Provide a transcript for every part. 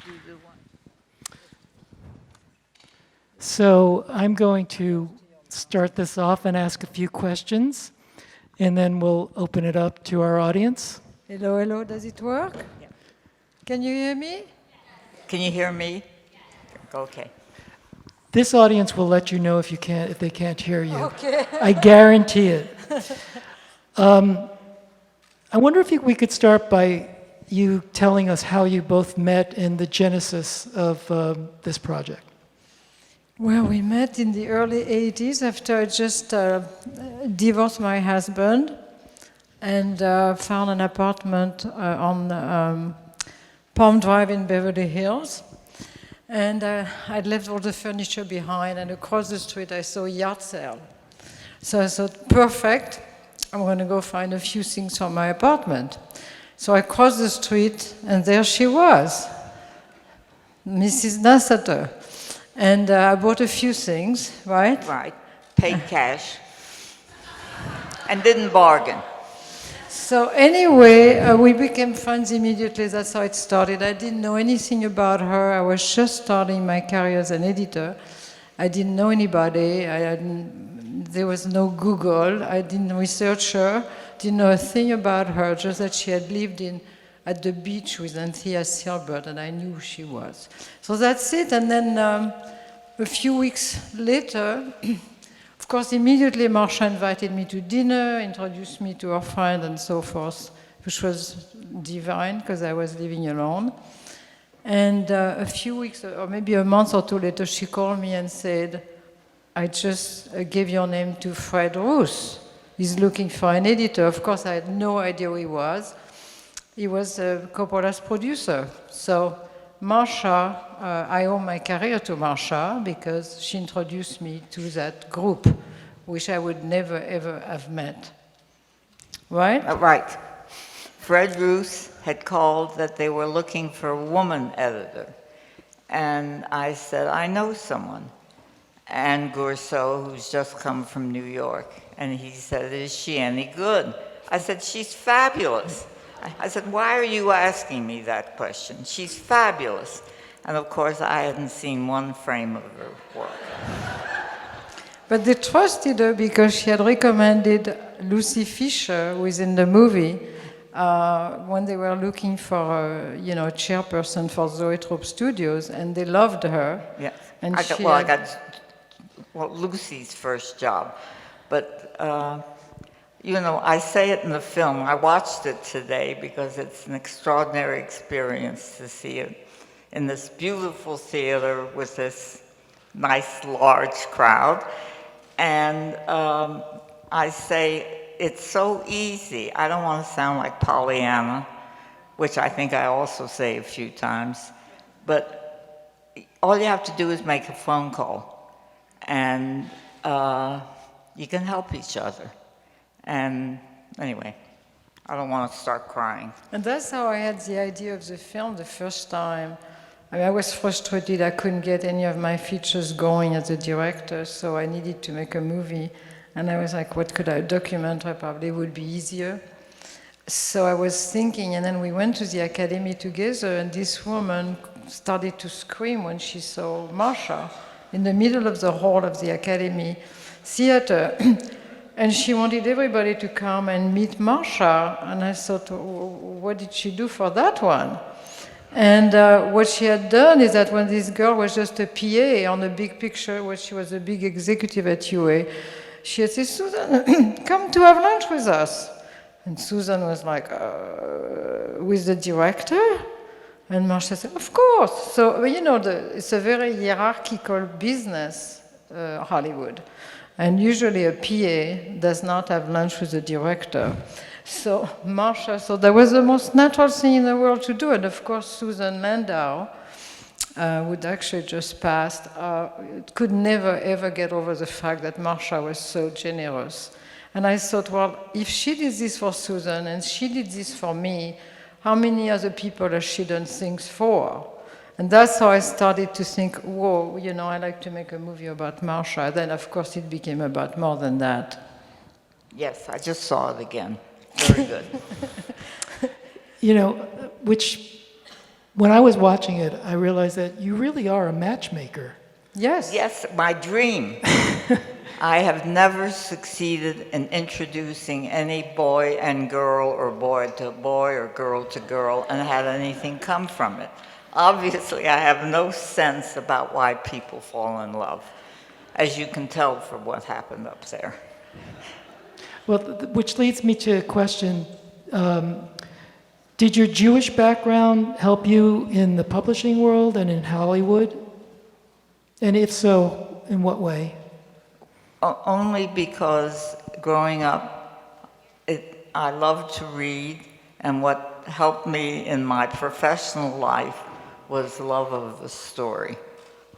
do the one. So I'm going to start this off and ask a few questions, and then we'll open it up to our audience. Hello, hello, does it work? Yeah. Can you hear me? Can you hear me? Okay. This audience will let you know if they can't hear you. Okay. I guarantee it. I wonder if we could start by you telling us how you both met and the genesis of this project. Well, we met in the early 80s after I just divorced my husband and found an apartment on Palm Drive in Beverly Hills. And I'd left all the furniture behind, and across the street I saw a yard sale. So I thought, perfect, I'm going to go find a few things from my apartment. So I crossed the street, and there she was, Mrs. Nasatir. And I bought a few things, right? Right. Paid cash. And didn't bargain. So anyway, we became friends immediately. That's how it started. I didn't know anything about her. I was just starting my career as an editor. I didn't know anybody. There was no Google. I didn't research her. Didn't know a thing about her, just that she had lived at the beach with Anthea Silbert, and I knew who she was. So that's it. And then a few weeks later, of course, immediately Marcia invited me to dinner, introduced me to her friend and so forth, which was divine because I was living alone. And a few weeks, or maybe a month or two later, she called me and said, I just gave your name to Fred Roos. He's looking for an editor. Of course, I had no idea who he was. He was Coppola's producer. So Marcia, I owe my career to Marcia because she introduced me to that group, which I would never, ever have met. Right? Right. Fred Roos had called that they were looking for a woman editor. And I said, I know someone. And Goursaud, who's just come from New York. And he said, is she any good? I said, she's fabulous. I said, why are you asking me that question? She's fabulous. And of course, I hadn't seen one frame of her work. But they trusted her because she had recommended Lucy Fisher, who is in the movie, when they were looking for a chairperson for Zoetrope Studios, and they loved her. Yes. And I got Lucy's first job. But I say it in the film. I watched it today because it's an extraordinary experience to see it in this beautiful theater with this nice, large crowd. And I say, it's so easy. I don't want to sound like Pollyanna, which I think I also say a few times. But all you have to do is make a phone call. And you can help each other. And anyway, I don't want to start crying. And that's how I had the idea of the film the first time. I was frustrated I couldn't get any of my features going as a director, so I needed to make a movie. And I was like, what could I document? Probably would be easier. So I was thinking, and then we went to the academy together, and this woman started to scream when she saw Marcia in the middle of the hall of the academy theater. And she wanted everybody to come and meet Marcia. And I thought, what did she do for that one? And what she had done is that when this girl was just a PA on a big picture, where she was a big executive at UA, she had said, Susan, come to have lunch with us. And Susan was like, with the director? And Marcia said, of course. So, it's a very hierarchical business, Hollywood. And usually a PA does not have lunch with the director. So Marcia thought that was the most natural thing in the world to do. And of course, Susan Landau, who'd actually just passed, could never, ever get over the fact that Marcia was so generous. And I thought, well, if she did this for Susan and she did this for me, how many other people has she done things for? And that's how I started to think, whoa, I'd like to make a movie about Marcia. Then, of course, it became about more than that. Yes, I just saw it again. Very good. Which when I was watching it, I realized that you really are a matchmaker. Yes. Yes, my dream. I have never succeeded in introducing any boy and girl or boy to boy or girl to girl and had anything come from it. Obviously, I have no sense about why people fall in love, as you can tell from what happened up there. Well, which leads me to a question. Did your Jewish background help you in the publishing world and in Hollywood? And if so, in what way? Only because growing up, I loved to read, and what helped me in my professional life was love of the story.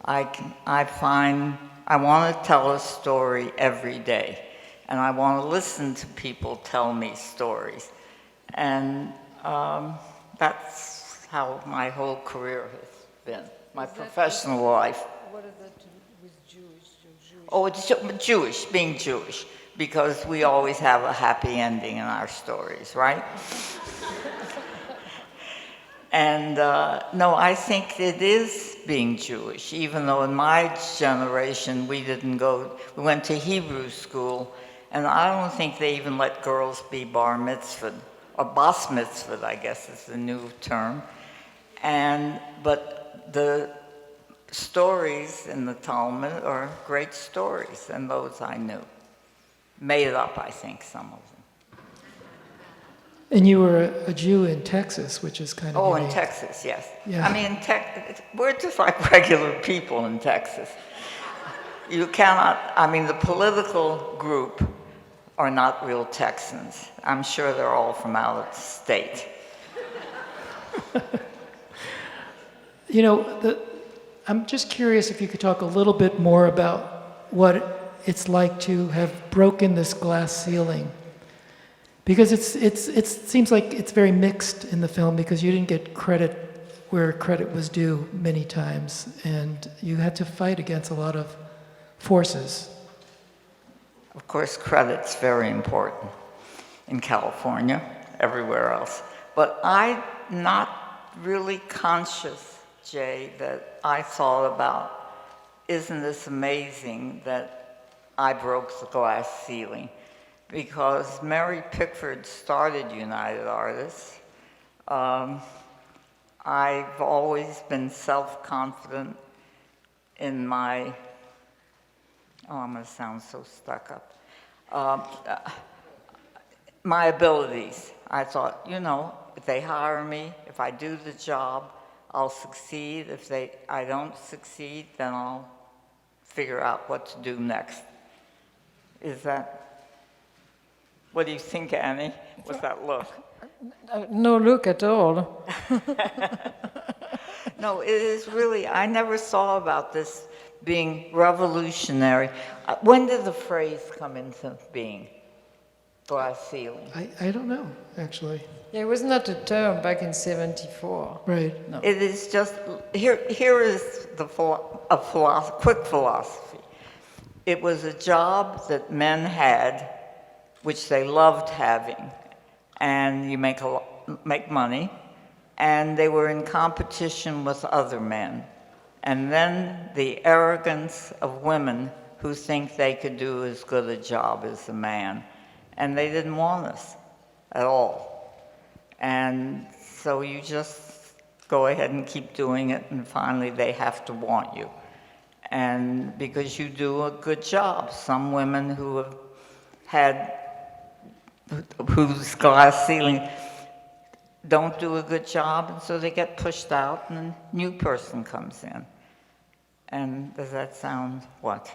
I find I want to tell a story every day, and I want to listen to people tell me stories. And that's how my whole career has been, my professional life. What is that to do with Jewish? Oh, it's Jewish, being Jewish, because we always have a happy ending in our stories, right? And no, I think it is being Jewish, even though in my generation we went to Hebrew school, and I don't think they even let girls be bar mitzvahed, or bas mitzvahed, I guess is the new term. But the stories in the Talmud are great stories, and those I knew. Made up, I think, some of them. And you were a Jew in Texas, which is kind of Oh, in unique. Texas, yes. Yeah. I mean, we're just like regular people in Texas. You cannot, I mean, the political group are not real Texans. I'm sure they're all from out of state. You know, I'm just curious if you could talk a little bit more about what it's like to have broken this glass ceiling. Because it seems like it's very mixed in the film because you didn't get credit where credit was due many times, and you had to fight against a lot of forces. Of course, credit's very important in California, everywhere else. But I'm not really conscious, Jay, that I thought about, isn't this amazing that I broke the glass ceiling? Because Mary Pickford started United Artists. I've always been self-confident in my, I'm going to sound so stuck up, my abilities. I thought, you know, if they hire me, if I do the job, I'll succeed. If I don't succeed, then I'll figure out what to do next. What do you think, Annie? What's that look? No look at all. No, it is really, I never saw about this being revolutionary. When did the phrase come into being, glass ceiling? I don't know, actually. Yeah, it was not a term back in '74. Right. No. It is just, here is quick philosophy. It was a job that men had, which they loved having, and you make money, and they were in competition with other men. And then the arrogance of women who think they could do as good a job as a man, and they didn't want us at all. And so you just go ahead and keep doing it, and finally they have to want you. And because you do a good job, some women who have had whose glass ceiling don't do a good job, and so they get pushed out, and a new person comes in. And does that sound what?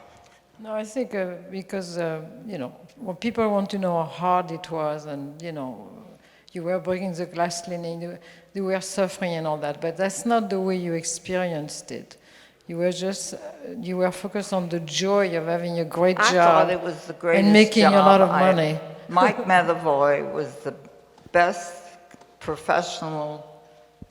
No, I think because, you know, well, people want to know how hard it was, and, you know, you were breaking the glass ceiling, you were suffering and all that, but that's not the way you experienced it. You were just, you were focused on the joy of having a great job. I thought it was the greatest and making job a lot of money. Mike Medavoy was the best professional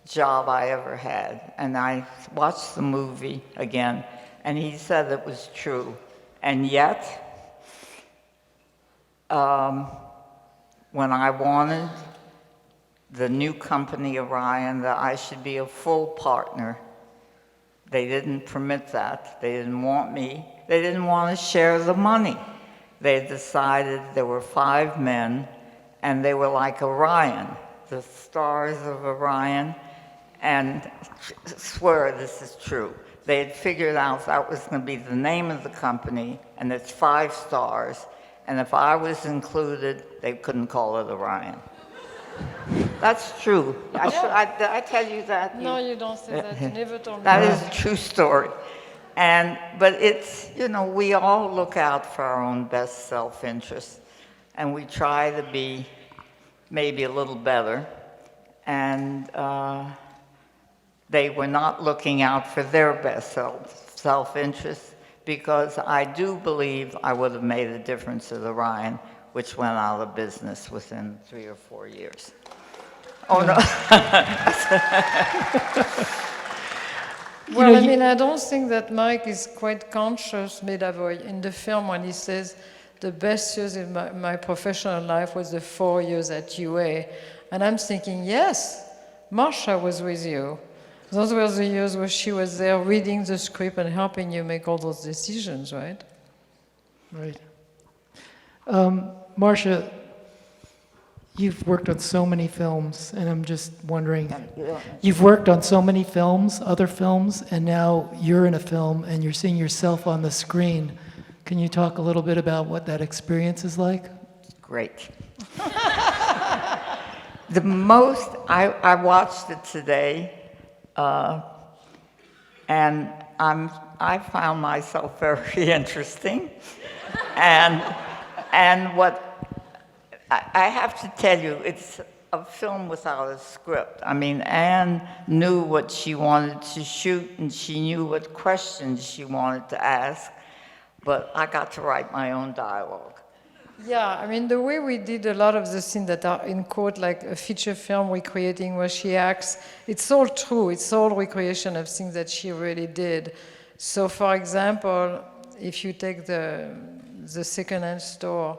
job I ever had. And I watched the movie again, and he said it was true. And yet, when I wanted the new company, Orion, that I should be a full partner. They didn't permit that. They didn't want me. They didn't want to share the money. They decided there were 5 men, and they were like Orion, the stars of Orion, and swear this is true. They had figured out that was going to be the name of the company, and it's 5 stars, and if I was included, they couldn't call it Orion. That's true. Did I tell you that? No, you don't say that. You never told me That is a true story. But it's, you know, we all look out for our own best self-interest, and we try to be maybe a little better. And they were not looking out for their best self-interest, because I do believe I would have made a difference at Orion, which went out of business within 3 or 4 years. Oh, no. Well, I mean, I don't think that Mike is quite conscious, in the film when he says the best years in my professional life was the 4 years at UA. And I'm thinking, yes, Marcia was with you. Those were the years where she was there reading the script and helping you make all those decisions, right? Right. Marcia, you've worked on so many films, and I'm just wondering, you've worked on so many films, other films, and now you're in a film and you're seeing yourself on the screen. Can you talk a little bit about what that experience is like? Great. I watched it today, and I found myself very interesting, and what I have to tell you, it's a film without a script. I mean, Anne knew what she wanted to shoot, and she knew what questions she wanted to ask, but I got to write my own dialogue. Yeah, I mean, the way we did a lot of the scenes that are in quote, like a feature film recreating where she acts, it's all true. It's all recreation of things that she really did. So, for example, if you take the second-hand store,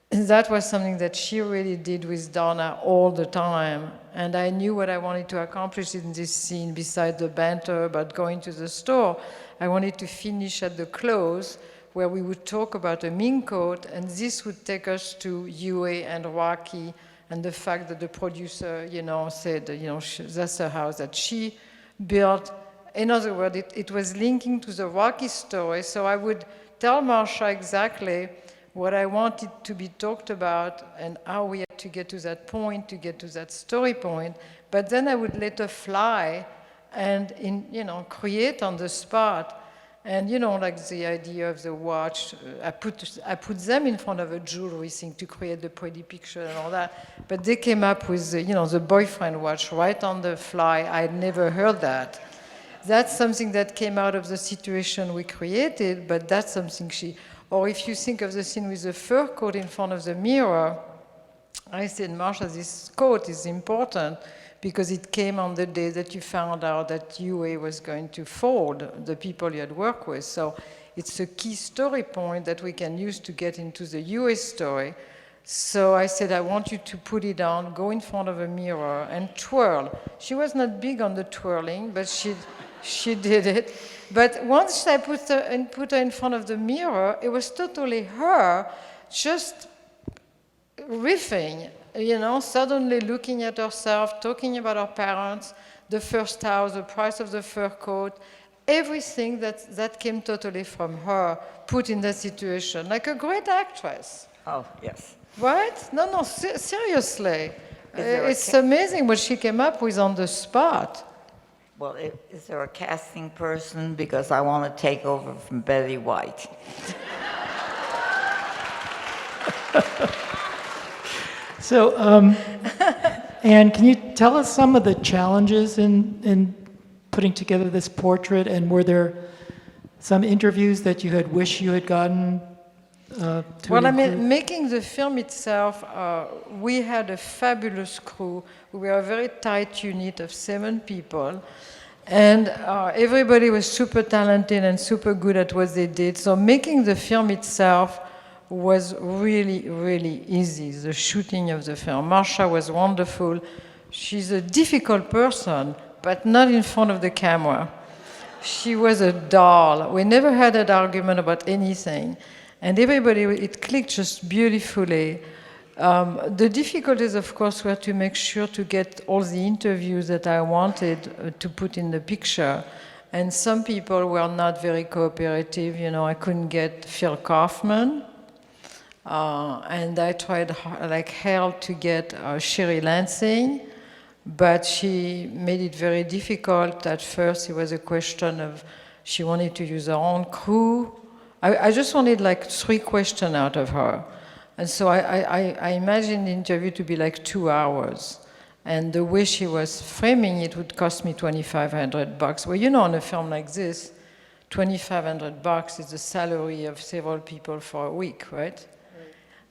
that was something that she really did with Donna all the time. And I knew what I wanted to accomplish in this scene, besides the banter about going to the store. I wanted to finish at the close, where we would talk about a mink coat, and this would take us to UA and Rocky, and the fact that the producer, said, that's a house that she built. In other words, it was linking to the Rocky story, so I would tell Marcia exactly what I wanted to be talked about and how we had to get to that point, to get to that story point. But then I would let her fly and, create on the spot. And, like the idea of the watch, I put them in front of a jewelry thing to create the pretty picture and all that. But they came up with, the boyfriend watch right on the fly. I'd never heard that. That's something that came out of the situation we created, but that's something or if you think of the scene with the fur coat in front of the mirror, I said, Marcia, this coat is important because it came on the day that you found out that UA was going to fold the people you had worked with. So it's a key story point that we can use to get into the UA story. So I said, I want you to put it on, go in front of a mirror and twirl. She was not big on the twirling, but she did it. But once I put her in front of the mirror, it was totally her just riffing, suddenly looking at herself, talking about her parents, the first house, the price of the fur coat, everything that came totally from her, put in that situation, like a great actress. Oh, yes. Right? No, seriously. It's amazing what she came up with on the spot. Well, is there a casting person? Because I want to take over from Betty White. So, Anne, can you tell us some of the challenges in putting together this portrait, and were there some interviews that you had wished you had gotten to Well, I include? mean, making the film itself, we had a fabulous crew. We were a very tight unit of 7 people. And everybody was super talented and super good at what they did. So making the film itself was really, really easy, the shooting of the film. Marcia was wonderful. She's a difficult person, but not in front of the camera. She was a doll. We never had an argument about anything. And everybody, it clicked just beautifully. The difficulties, of course, were to make sure to get all the interviews that I wanted to put in the picture. And some people were not very cooperative. You know, I couldn't get Phil Kaufman. And I tried like hell to get Sherry Lansing, but she made it very difficult. At first, it was a question of she wanted to use her own crew. I just wanted like 3 questions out of her. And so I imagined the interview to be like 2 hours. And the way she was framing it would cost me $2,500. Well, you know, on a film like this, $2,500 is the salary of several people for a week, right?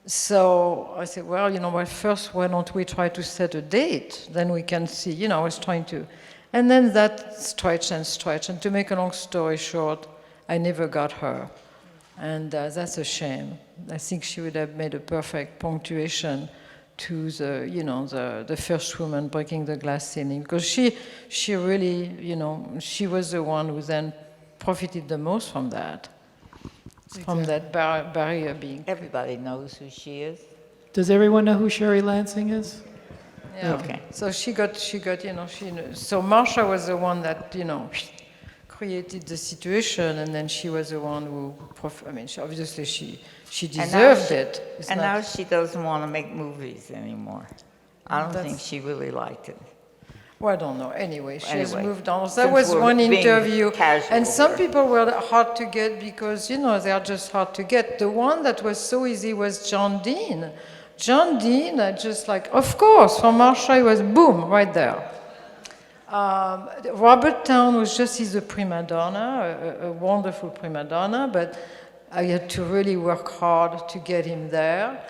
So I said, well, you know what, first, why don't we try to set a date? Then we can see, you know, I was trying to. And then that stretched and stretched. And to make a long story short, I never got her. And that's a shame. I think she would have made a perfect punctuation to the, you know, the first woman breaking the glass ceiling. Because she really, you know, she was the one who then profited the most from that. From that barrier being. Everybody knows who she is. Does everyone know who Sherry Lansing is? Yeah. Okay. So she got, you know, so Marcia was the one that, you know, created the situation, and then she was the one who, I mean, obviously she deserved it. And now she doesn't want to make movies anymore. I don't think she really liked it. Well, I don't know. Anyway, she has moved on. So that since was we're one being interview. casual And some here. people were hard to get because, you know, they are just hard to get. The one that was so easy was John Dean. John Dean, I just like, of course, for Marcia, it was boom, right there. Robert Town was just, he's a prima donna, a wonderful prima donna, but I had to really work hard to get him there.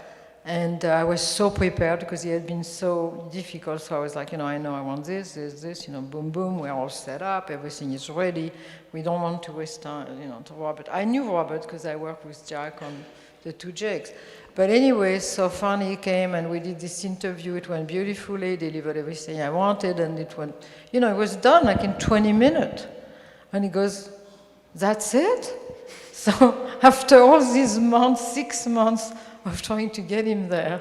And I was so prepared because he had been so difficult. So I was like, you know I want this, you know, boom, boom, we're all set up, everything is ready. We don't want to waste time, you know, to Robert. I knew Robert because I worked with Jack on the 2 Jakes. But anyway, so finally he came and we did this interview. It went beautifully, delivered everything I wanted, and it went, you know, it was done like in 20 minutes. And he goes, that's it? So after all these months, 6 months of trying to get him there,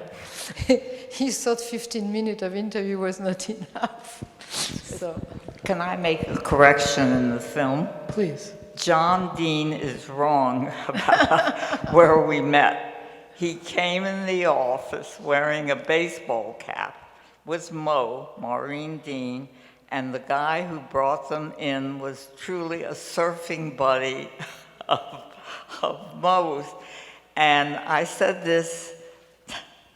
he thought 15 minutes of interview was not enough. So, Can I make a correction in the film? Please. John Dean is wrong about where we met. He came in the office wearing a baseball cap with Maureen Dean, and the guy who brought them in was truly a surfing buddy of Mo's. And I said this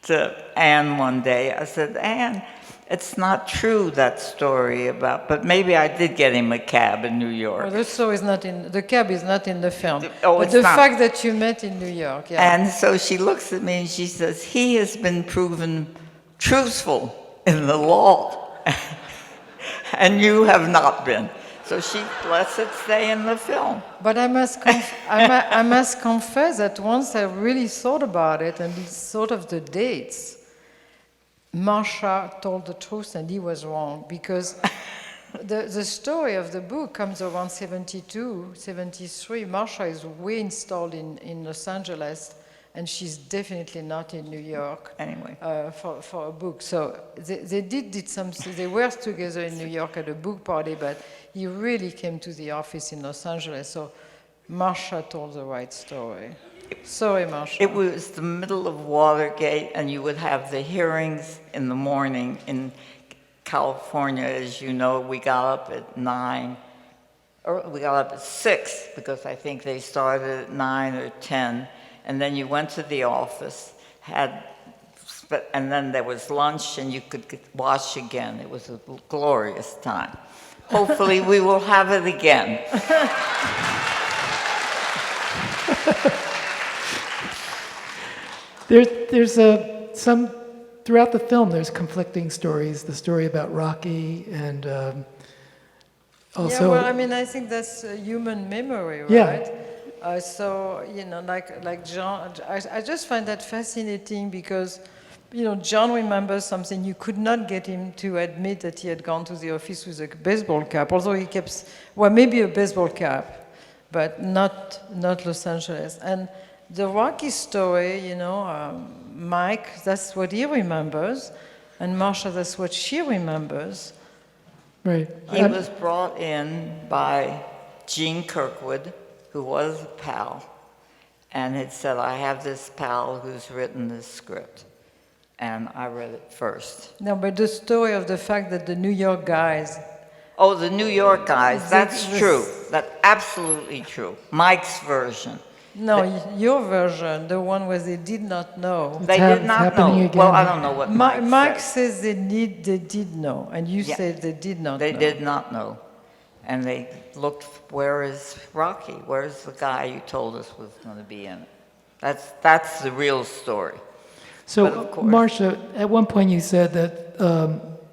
to Anne one day. I said, Anne, it's not true, that story about, but maybe I did get him a cab in New York. well, the story is not in, the cab is not in the film. Oh, but it's the not. fact that you met in New York, yeah. And so she looks at me and she says, he has been proven truthful in the law, and you have not been. So she lets it stay in the film. But I must confess that once I really thought about it and thought of the dates, Marcia told the truth and he was wrong, because the story of the book comes around 72, 73. Marcia is way installed in Los Angeles, and she's definitely not in New York Anyway. for a book. So they did something. They were together in New York at a book party, but he really came to the office in Los Angeles. So Marcia told the right story. Sorry, Marcia. It was the middle of Watergate, and you would have the hearings in the morning. In California, as you know, we got up at 9, or we got up at 6, because I think they started at 9 or 10, and then you went to the office, and then there was lunch, and you could watch again. It was a glorious time. Hopefully, we will have it again. There's some, throughout the film, there's conflicting stories. The story about Rocky and also... Yeah, well, I mean, I think that's human memory, right? Yeah. So, you know, like John, I just find that fascinating because John remembers something. You could not get him to admit that he had gone to the office with a baseball cap, although he kept, well, maybe a baseball cap, but not Los Angeles. And the Rocky story, Mike, that's what he remembers, and Marcia, that's what she remembers. Right. He was brought in by Gene Kirkwood, who was a pal, and had said, I have this pal who's written this script. And I read it first. No, but the story of the fact that the New York guys... Oh, the New York guys, that's true. That's absolutely true. Mike's version. No, your version, the one where they did not know. They did not know. Again. Well, I don't know what Mike said. says they did know, and you said they did not know. They did not know. And they looked, where is Rocky? Where's the guy you told us was going to be in it? That's the real story. So, Marcia, at one point you said that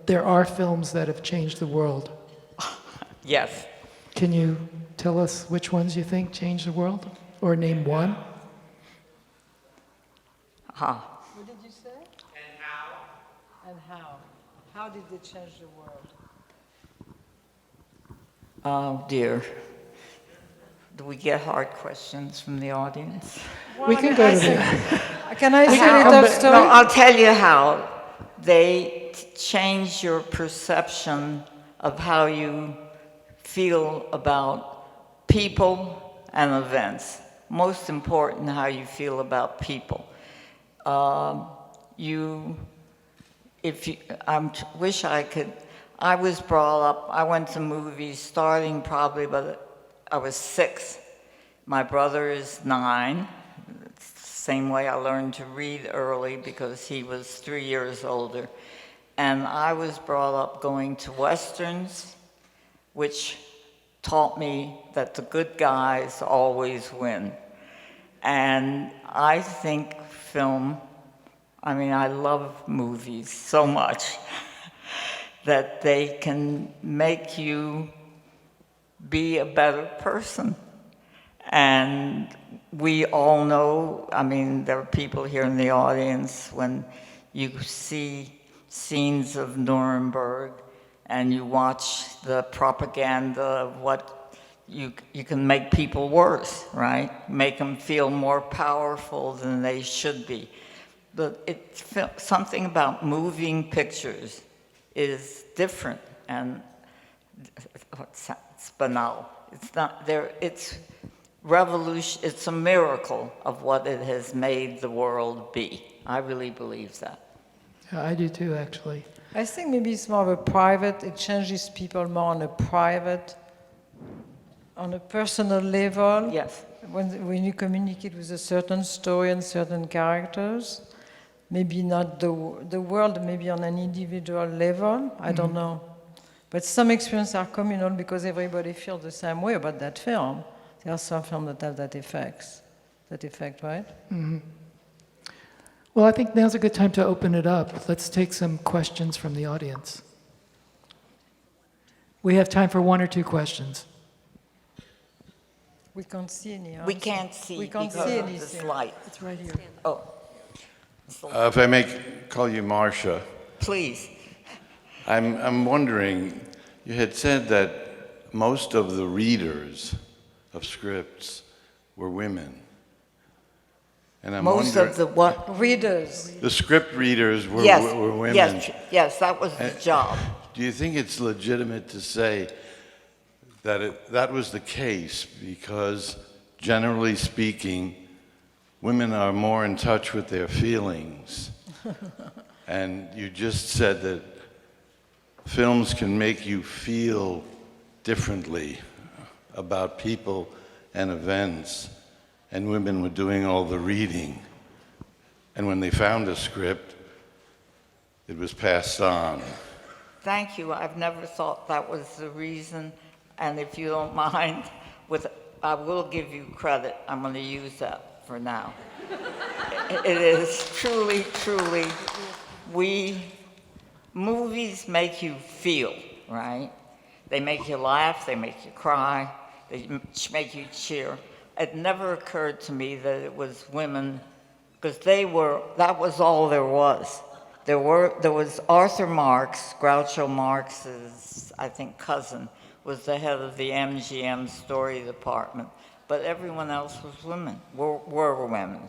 there are films that have changed the world. Yes. Can you tell us which ones you think changed the world? Or name one? Huh. What did you say? And how? And how? How did they change the world? Oh, dear. Do we get hard questions from the audience? We can go to that. Can I say a little story? No, I'll tell you how. They change your perception of how you feel about people and events. Most important, how you feel about people. Wish I could. I was brought up. I went to movies starting probably, but I was 6. My brother is 9. It's the same way I learned to read early because he was 3 years older. And I was brought up going to Westerns, which taught me that the good guys always win. And I think I love movies so much that they can make you be a better person. And we all know, there are people here in the audience, when you see scenes of Nuremberg and you watch the propaganda of what you can make people worse, right? Make them feel more powerful than they should be. But something about moving pictures is different, and it's banal. It's not there. It's revolution. It's a miracle of what it has made the world be. I really believe that. Yeah, I do too, actually. I think maybe it's more of a private. It changes people more on a private, on a personal level. Yes. When you communicate with a certain story and certain characters. Maybe not the world, maybe on an individual level, I don't know. But some experiences are communal because everybody feels the same way about that film. There are some films that have that effect, right? Mm-hmm. Well, I think now's a good time to open it up. Let's take some questions from the audience. We have time for 1 or 2 questions. We can't see any. We can't see because of this light. It's right here. Oh. If I may call you Marcia. Please. I'm wondering, you had said that most of the readers of scripts were women. And I'm Most wondering, of the what? Readers. the script readers were, Yes. were women. Yes, that was the job. Do you think it's legitimate to say that that was the case because, generally speaking, women are more in touch with their feelings? And you just said that films can make you feel differently about people and events, and women were doing all the reading. And when they found a script, it was passed on. Thank you. I've never thought that was the reason. And if you don't mind, I will give you credit. I'm going to use that for now. It is truly, movies make you feel, right? They make you laugh, they make you cry, they make you cheer. It never occurred to me that it was women, because that was all there was. There was Arthur Marx, Groucho Marx's, I think, cousin, was the head of the MGM story department, but everyone else was women, were women.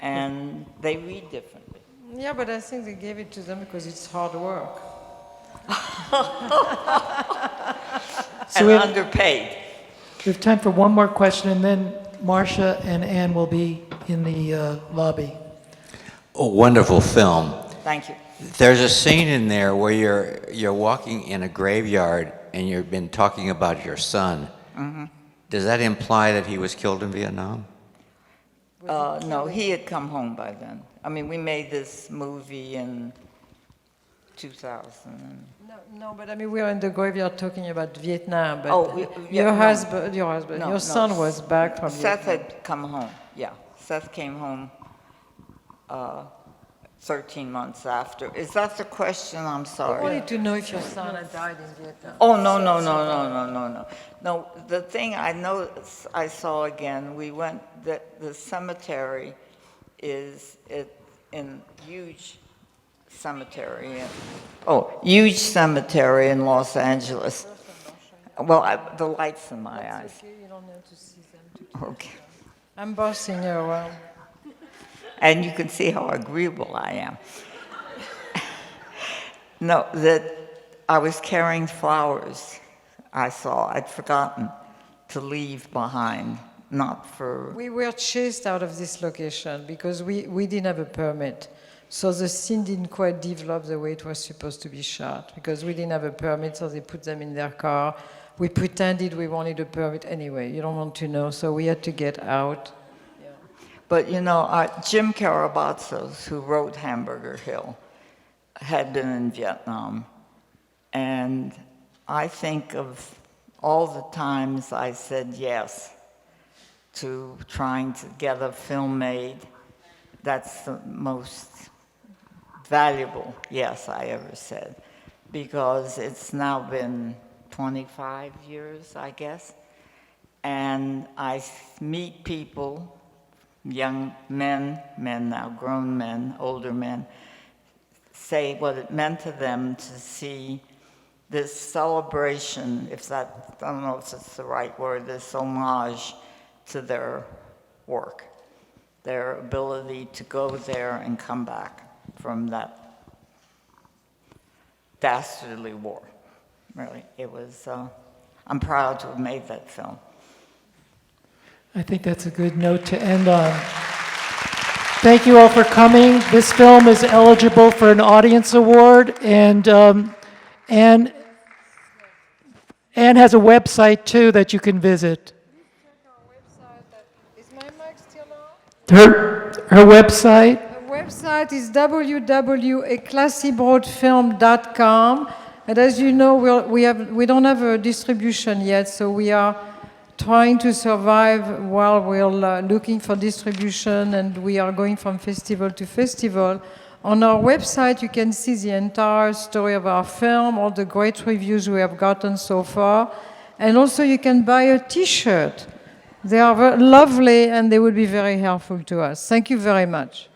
And they read differently. Yeah, but I think they gave it to them because it's hard work. And we have, underpaid. we have time for one more question, and then Marcia and Anne will be in the lobby. A wonderful film. Thank you. There's a scene in there where you're walking in a graveyard and you've been talking about your son. Mm-hmm. Does that imply that he was killed in Vietnam? No, he had come home by then. I mean, we made this movie in 2000. No, but I mean, we were in the graveyard talking about Vietnam, but your your son was back from Seth Vietnam. had come home, yeah. Seth came home 13 months after. Is that the question? I'm I sorry. wanted to know if your son had died in Vietnam. Oh, no. No, the thing I saw again, we went, the cemetery is in huge cemetery. Huge cemetery in Los Angeles. Well, the light's in my eyes. Okay, you don't have to see them. Okay. I'm bossing you around. And you can see how agreeable I am. No, that I was carrying flowers. I'd forgotten to leave behind, not for... We were chased out of this location because we didn't have a permit. So the scene didn't quite develop the way it was supposed to be shot because we didn't have a permit, so they put them in their car. We pretended we wanted a permit anyway. You don't want to know, so we had to get out. But Jim Karabatsos, who wrote Hamburger Hill, had been in Vietnam. And I think of all the times I said yes to trying to get a film made. That's the most valuable yes I ever said, because it's now been 25 years, I guess. And I meet people, young men now, grown men, older men, say what it meant to them to see this celebration, I don't know if it's the right word, this homage to their work, their ability to go there and come back from that dastardly war. Really, it was, I'm proud to have made that film. I think that's a good note to end on. Thank you all for coming. This film is eligible for an audience award, and Anne has a website too that you can visit. Is my mic still on? Her website. The website is www.eclassybroadfilm.com, and as you know, we don't have a distribution yet, so we are trying to survive while we're looking for distribution, and we are going from festival to festival. On our website, you can see the entire story of our film, all the great reviews we have gotten so far, and also you can buy a T-shirt. They are lovely, and they will be very helpful to us. Thank you very much.